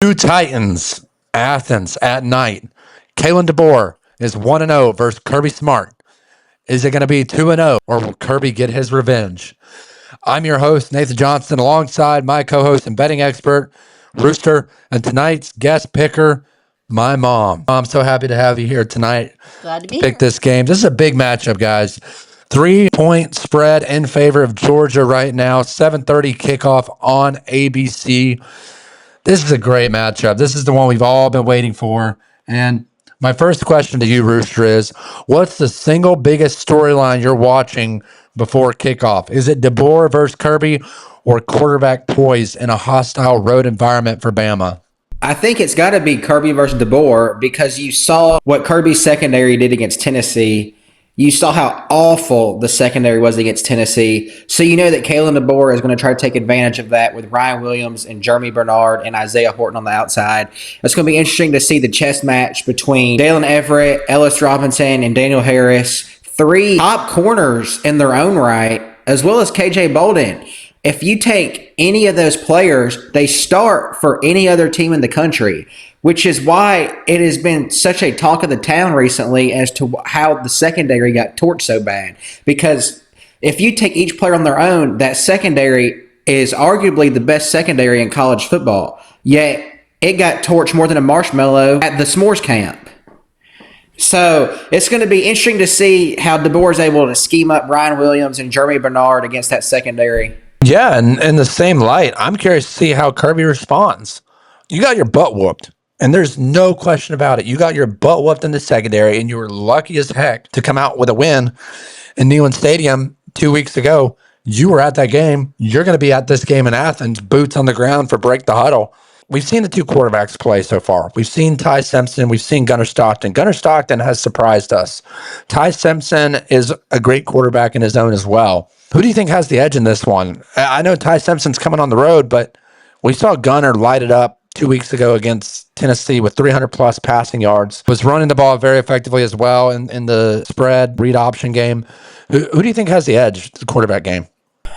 Two Titans, Athens at night. Kalen DeBoer is 1-0 versus Kirby Smart. Is it going to be 2-0 or will Kirby get his revenge? I'm your host, Nathan Johnson, alongside my co-host and betting expert, Rooster, and tonight's guest picker, my mom. I'm so happy to have you here tonight. Glad to be Pick here. this game. This is a big matchup, guys. 3-point spread in favor of Georgia right now. 7:30 kickoff on ABC. This is a great matchup. This is the one we've all been waiting for. And my first question to you, Rooster, is what's the single biggest storyline you're watching before kickoff? Is it DeBoer versus Kirby or quarterback poise in a hostile road environment for Bama? I think it's got to be Kirby versus DeBoer because you saw what Kirby's secondary did against Tennessee. You saw how awful the secondary was against Tennessee. So you know that Kalen DeBoer is going to try to take advantage of that with Ryan Williams and Jeremy Bernard and Isaiah Horton on the outside. It's going to be interesting to see the chess match between Dalen Everett, Ellis Robinson, and Daniel Harris. Three top corners in their own right, as well as KJ Bolden. If you take any of those players, they start for any other team in the country, which is why it has been such a talk of the town recently as to how the secondary got torched so bad. Because if you take each player on their own, that secondary is arguably the best secondary in college football. Yet it got torched more than a marshmallow at the s'mores camp. So it's going to be interesting to see how DeBoer is able to scheme up Ryan Williams and Jeremy Bernard against that secondary. Yeah, and in the same light, I'm curious to see how Kirby responds. You got your butt whooped, and there's no question about it. You got your butt whooped in the secondary, and you were lucky as heck to come out with a win in Neyland Stadium 2 weeks ago. You were at that game. You're going to be at this game in Athens, boots on the ground for Break the Huddle. We've seen the two quarterbacks play so far. We've seen Ty Simpson. We've seen Gunnar Stockton. Gunnar Stockton has surprised us. Ty Simpson is a great quarterback in his own as well. Who do you think has the edge in this one? I know Ty Simpson's coming on the road, but we saw Gunnar light it up 2 weeks ago against Tennessee with 300-plus passing yards. Was running the ball very effectively as well in the spread read option game. Who do you think has the edge, the quarterback game?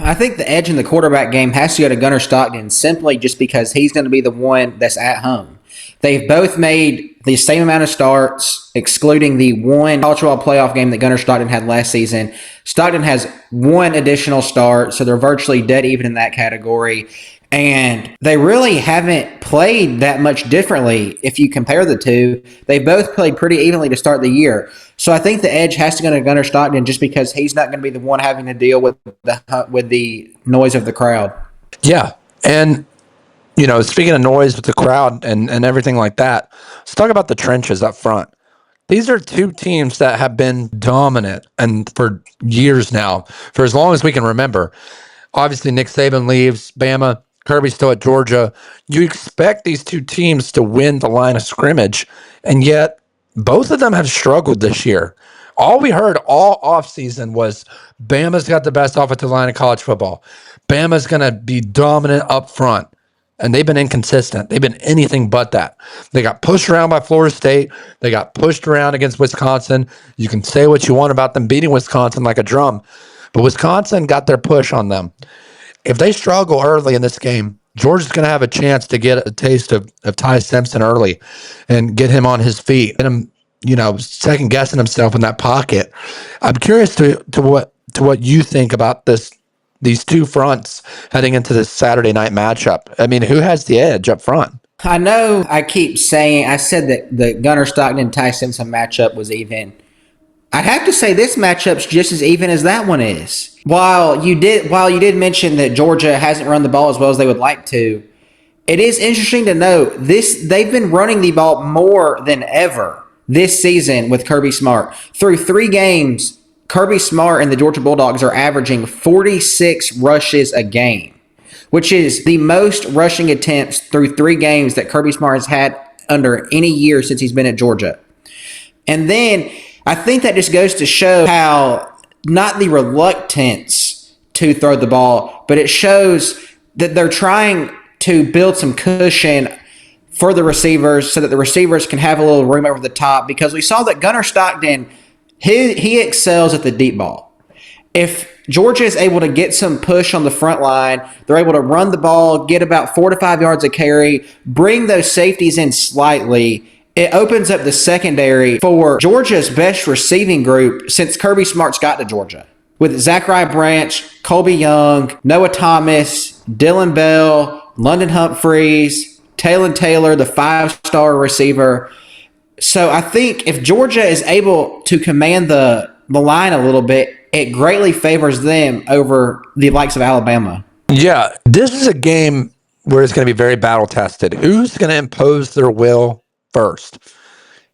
I think the edge in the quarterback game has to go to Gunnar Stockton simply just because he's going to be the one that's at home. They've both made the same amount of starts, excluding the one college football playoff game that Gunnar Stockton had last season. Stockton has one additional start, so they're virtually dead even in that category. And they really haven't played that much differently if you compare the two. They both played pretty evenly to start the year. So I think the edge has to go to Gunnar Stockton just because he's not going to be the one having to deal with the noise of the crowd. Yeah, and you know, speaking of noise with the crowd and everything like that, let's talk about the trenches up front. These are two teams that have been dominant and for years now, for as long as we can remember. Obviously, Nick Saban leaves Bama. Kirby's still at Georgia. You expect these two teams to win the line of scrimmage, and yet both of them have struggled this year. All we heard all offseason was Bama's got the best offensive line in college football. Bama's going to be dominant up front, and they've been inconsistent. They've been anything but that. They got pushed around by Florida State. They got pushed around against Wisconsin. You can say what you want about them beating Wisconsin like a drum, but Wisconsin got their push on them. If they struggle early in this game, Georgia's going to have a chance to get a taste of Ty Simpson early and get him on his feet. Get him, second guessing himself in that pocket. I'm curious to what you think about these two fronts heading into this Saturday night matchup. I mean, who has the edge up front? I know I said that the Gunnar Stockton and Ty Simpson matchup was even. I'd have to say this matchup's just as even as that one is. While you did mention that Georgia hasn't run the ball as well as they would like to, it is interesting to note they've been running the ball more than ever this season with Kirby Smart. Through 3 games, Kirby Smart and the Georgia Bulldogs are averaging 46 rushes a game, which is the most rushing attempts through 3 games that Kirby Smart has had under any year since he's been at Georgia. And then I think that just goes to show how not the reluctance to throw the ball, but it shows that they're trying to build some cushion for the receivers so that the receivers can have a little room over the top, because we saw that Gunnar Stockton, he excels at the deep ball. If Georgia is able to get some push on the front line. They're able to run the ball, get about 4 to 5 yards of carry, bring those safeties in slightly. It opens up the secondary for Georgia's best receiving group since Kirby Smart's got to Georgia, with Zachariah Branch, Colby Young, Noah Thomas, Dylan Bell, London Humphreys, Talon Taylor, the 5-star receiver. So I think if Georgia is able to command the line a little bit, it greatly favors them over the likes of Alabama. Yeah, this is a game where it's going to be very battle tested. Who's going to impose their will first?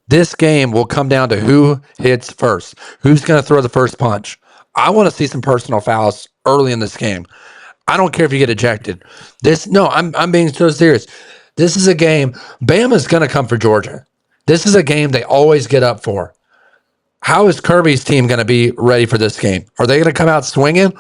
This game will come down to who hits first. Who's going to throw the first punch? I want to see some personal fouls early in this game. I don't care if you get ejected. I'm being so serious. This is a game. Bama's going to come for Georgia. This is a game they always get up for. How is Kirby's team going to be ready for this game? Are they going to come out swinging,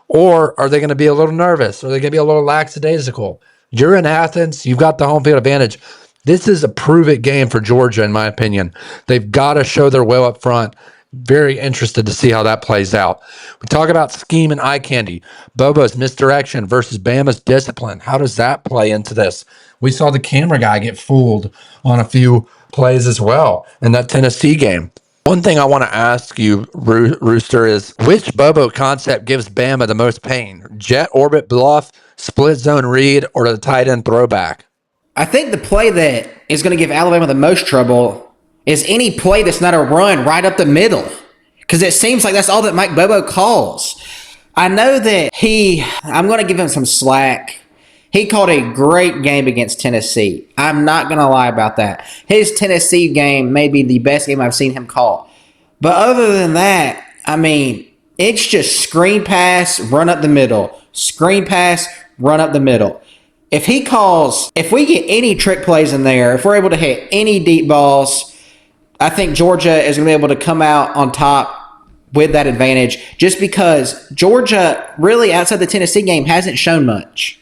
or are they going to be a little nervous? Are they going to be a little lackadaisical? You're in Athens. You've got the home field advantage. This is a prove-it game for Georgia, in my opinion. They've got to show their will up front. Very interested to see how that plays out. We talk about scheme and eye candy. Bobo's misdirection versus Bama's discipline. How does that play into this? We saw the camera guy get fooled on a few plays as well in that Tennessee game. One thing I want to ask you, Rooster, is which Bobo concept gives Bama the most pain? Jet orbit bluff, split zone read, or the tight end throwback? I think the play that is going to give Alabama the most trouble is any play that's not a run right up the middle, because it seems like that's all that Mike Bobo calls. I know that I'm going to give him some slack. He called a great game against Tennessee. I'm not going to lie about that. His Tennessee game may be the best game I've seen him call. But other than that, I mean, it's just screen pass, run up the middle. Screen pass, run up the middle. If we get any trick plays in there, if we're able to hit any deep balls, I think Georgia is going to be able to come out on top with that advantage, just because Georgia really, outside the Tennessee game, hasn't shown much.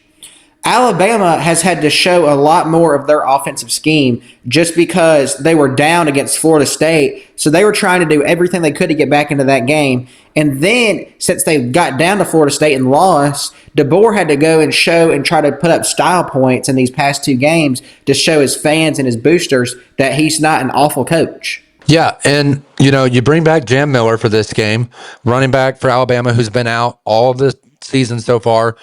Alabama has had to show a lot more of their offensive scheme just because they were down against Florida State. So they were trying to do everything they could to get back into that game. And then since they got down to Florida State and lost, DeBoer had to go and show and try to put up style points in these past 2 games to show his fans and his boosters that he's not an awful coach. Yeah, and you bring back Jam Miller for this game, running back for Alabama, who's been out all of the season so far.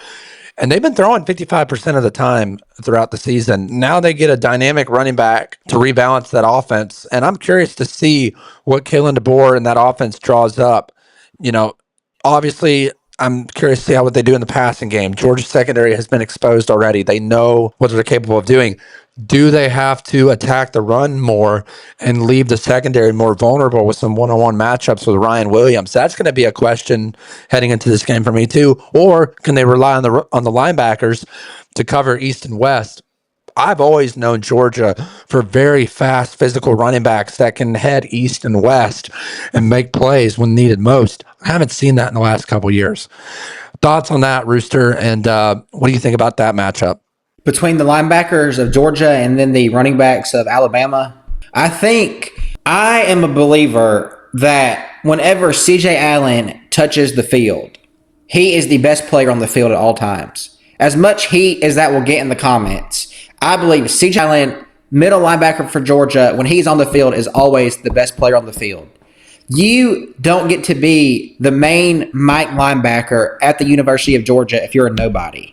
And they've been throwing 55% of the time throughout the season. Now they get a dynamic running back to rebalance that offense. And I'm curious to see what Kalen DeBoer and that offense draws up. Obviously, I'm curious to see what they do in the passing game. Georgia's secondary has been exposed already. They know what they're capable of doing. Do they have to attack the run more and leave the secondary more vulnerable with some one-on-one matchups with Ryan Williams? That's going to be a question heading into this game for me too. Or can they rely on the linebackers to cover east and west? I've always known Georgia for very fast physical running backs that can head east and west and make plays when needed most. I haven't seen that in the last couple of years. Thoughts on that, Rooster? And what do you think about that matchup? Between the linebackers of Georgia and then the running backs of Alabama, I am a believer that whenever C.J. Allen touches the field, he is the best player on the field at all times. As much heat as that will get in the comments, I believe C.J. Allen, middle linebacker for Georgia, when he's on the field, is always the best player on the field. You don't get to be the main Mike linebacker at the University of Georgia if you're a nobody.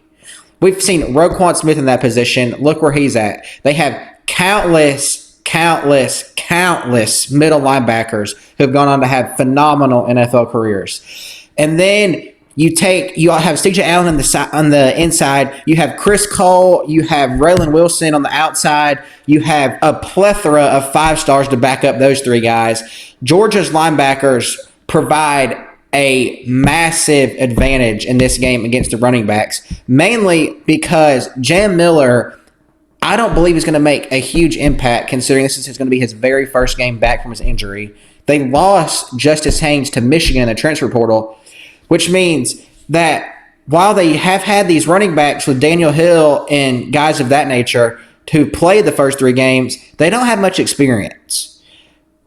We've seen Roquan Smith in that position. Look where he's at. They have countless middle linebackers who have gone on to have phenomenal NFL careers. And then you have C.J. Allen on the inside. You have Chris Cole. You have Raylan Wilson on the outside. You have a plethora of 5-stars to back up those 3 guys. Georgia's linebackers provide a massive advantage in this game against the running backs, mainly because Jam Miller, I don't believe is going to make a huge impact considering this is going to be his very first game back from his injury. They lost Justice Haynes to Michigan in the transfer portal, which means that while they have had these running backs with Daniel Hill and guys of that nature who played the first 3 games, they don't have much experience.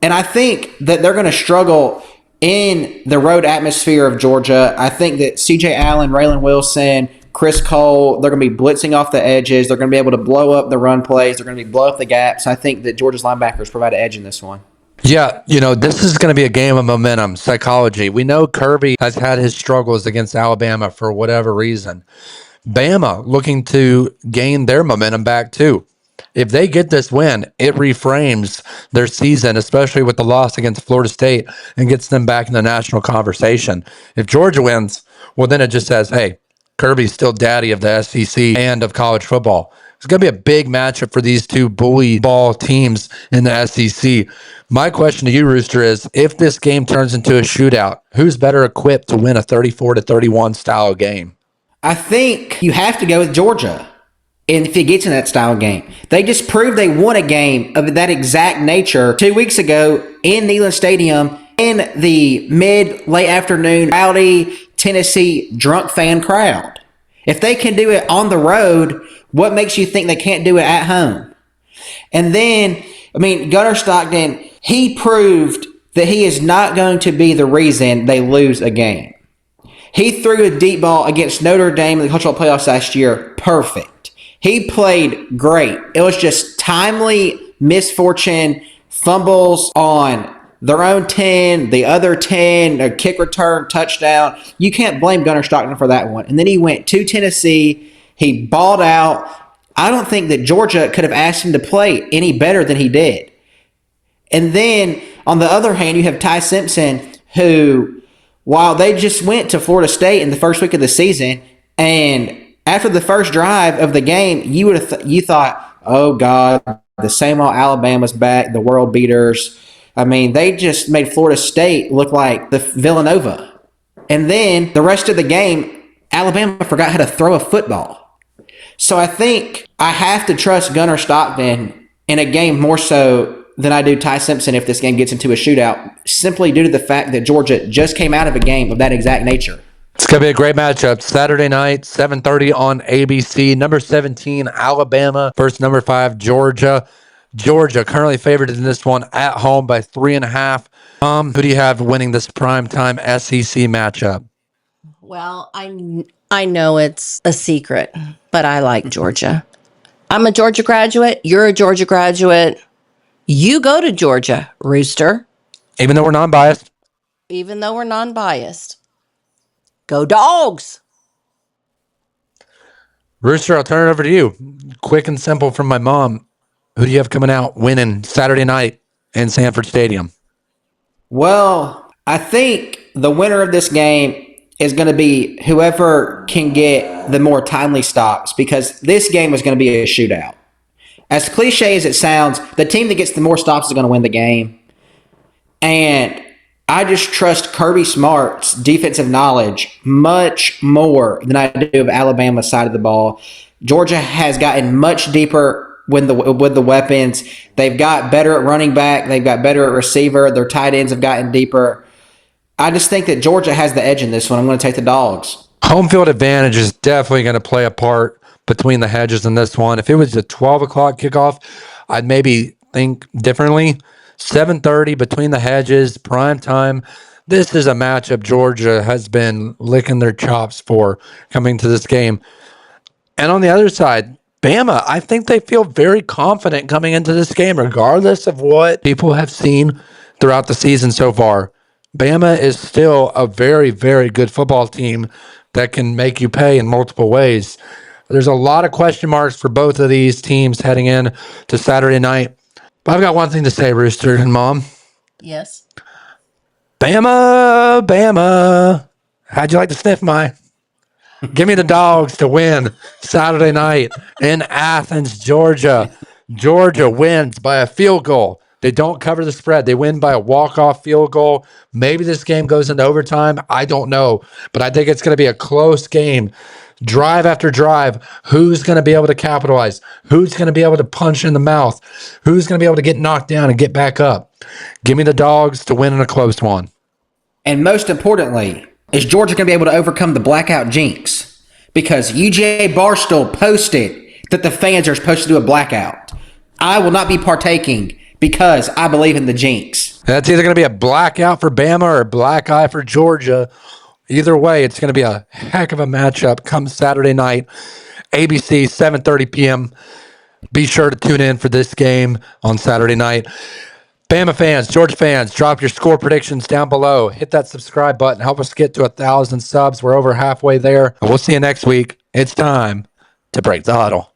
And I think that they're going to struggle in the road atmosphere of Georgia. I think that C.J. Allen, Raylan Wilson, Chris Cole, they're going to be blitzing off the edges. They're going to be able to blow up the run plays. They're going to be blow up the gaps. I think that Georgia's linebackers provide an edge in this one. Yeah, this is going to be a game of momentum, psychology. We know Kirby has had his struggles against Alabama for whatever reason. Bama looking to gain their momentum back too. If they get this win, it reframes their season, especially with the loss against Florida State, and gets them back in the national conversation. If Georgia wins, well, then it just says, hey, Kirby's still daddy of the SEC and of college football. It's going to be a big matchup for these two bully ball teams in the SEC. My question to you, Rooster, is if this game turns into a shootout, who's better equipped to win a 34-31 style game? I think you have to go with Georgia. And if it gets in that style game, they just proved they won a game of that exact nature 2 weeks ago in Neyland Stadium in the late afternoon, rowdy Tennessee drunk fan crowd. If they can do it on the road, what makes you think they can't do it at home? And then, Gunnar Stockton, he proved that he is not going to be the reason they lose a game. He threw a deep ball against Notre Dame in the cultural playoffs last year. Perfect. He played great. It was just timely misfortune, fumbles on their own 10, the other 10, a kick return, touchdown. You can't blame Gunnar Stockton for that one. And then he went to Tennessee. He balled out. I don't think that Georgia could have asked him to play any better than he did. And then, on the other hand, you have Ty Simpson, who, while they just went to Florida State in the first week of the season, and after the first drive of the game, you thought, oh, God, the same old Alabama's back, the world beaters. They just made Florida State look like the Villanova. And then the rest of the game, Alabama forgot how to throw a football. So I think I have to trust Gunnar Stockton in a game more so than I do Ty Simpson if this game gets into a shootout, simply due to the fact that Georgia just came out of a game of that exact nature. It's going to be a great matchup. Saturday night, 7:30 on ABC. Number 17, Alabama versus number 5, Georgia. Georgia currently favored in this one at home by 3.5. Who do you have winning this primetime SEC matchup? Well, I know it's a secret, but I like Georgia. I'm a Georgia graduate. You're a Georgia graduate. You go to Georgia, Rooster. Even though we're non-biased? Even though we're non-biased. Go Dogs! Rooster, I'll turn it over to you. Quick and simple from my mom. Who do you have coming out winning Saturday night in Sanford Stadium? Well, I think the winner of this game is going to be whoever can get the more timely stops, because this game is going to be a shootout. As cliche as it sounds, the team that gets the more stops is going to win the game. And I just trust Kirby Smart's defensive knowledge much more than I do of Alabama's side of the ball. Georgia has gotten much deeper with the weapons. They've got better at running back. They've got better at receiver. Their tight ends have gotten deeper. I just think that Georgia has the edge in this one. I'm going to take the Dogs. Home field advantage is definitely going to play a part between the hedges in this one. If it was a 12 o'clock kickoff, I'd maybe think differently. 7:30 between the hedges, prime time. This is a matchup Georgia has been licking their chops for coming to this game. And on the other side, Bama, I think they feel very confident coming into this game, regardless of what people have seen throughout the season so far. Bama is still a very, very good football team that can make you pay in multiple ways. There's a lot of question marks for both of these teams heading in to Saturday night. But I've got one thing to say, Rooster and Mom. Yes. Bama. How'd you like to sniff my? Give me the Dogs to win Saturday night in Athens, Georgia. Georgia wins by a field goal. They don't cover the spread. They win by a walk-off field goal. Maybe this game goes into overtime. I don't know. But I think it's going to be a close game. Drive after drive. Who's going to be able to capitalize? Who's going to be able to punch in the mouth? Who's going to be able to get knocked down and get back up? Give me the Dogs to win in a close one. And most importantly, is Georgia going to be able to overcome the blackout jinx? Because UGA Barstool posted that the fans are supposed to do a blackout. I will not be partaking because I believe in the jinx. That's either going to be a blackout for Bama or a black eye for Georgia. Either way, it's going to be a heck of a matchup come Saturday night, ABC, 7:30 p.m. Be sure to tune in for this game on Saturday night. Bama fans, Georgia fans, drop your score predictions down below. Hit that subscribe button. Help us get to 1,000 subs. We're over halfway there. We'll see you next week. It's time to break the huddle.